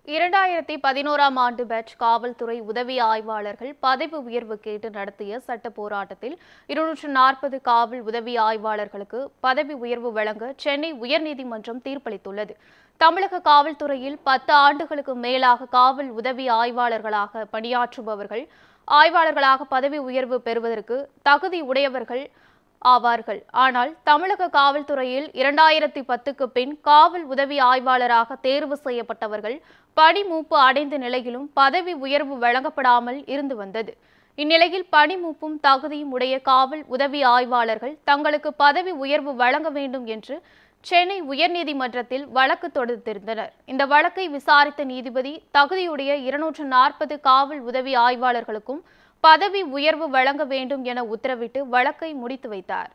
2011ஆம் ஆண்டு பேட்ச் காவல்துறை உதவி ஆய்வாளர்கள் பதவி உயர்வு கேட்டு நடத்திய சட்ட போராட்டத்தில் 240 காவல் உதவி ஆய்வாளர்களுக்கு பதவி உயர்வு வழங்க சென்னை உயர்நீதிமன்றம் தீர்ப்பளித்துள்ளது. தமிழக காவல்துறையில் 10 ஆண்டுகளுக்கு மேலாக காவல் உதவி ஆய்வாளர்களாக பணியாற்றுபவர்கள் ஆய்வாளர்களாக பதவி உயர்வு பெறுவதற்கு தகுதி உடையவர்கள் ஆவார்கள். ஆனால் தமிழக காவல்துறையில் 2010க்கு பின் காவல் உதவி ஆய்வாளராக தேர்வு செய்யப்பட்டவர்கள் பணி மூப்பு அடைந்த நிலையிலும் பதவி உயர்வு வழங்கப்படாமல் இருந்து வந்தது. இந்நிலையில் பணி மூப்பும் தகுதியும் உடைய காவல் உதவி ஆய்வாளர்கள் தங்களுக்கு பதவி உயர்வு வழங்க வேண்டும் என்று சென்னை உயர்நீதிமன்றத்தில் வழக்கு தொடுத்திருந்தனர். இந்த வழக்கை விசாரித்த நீதிபதி தகுதியுடைய 240 காவல் உதவி ஆய்வாளர்களுக்கும் பதவி உயர்வு வழங்க வேண்டும் என உத்தரவிட்டு வழக்கை முடித்து வைத்தார்.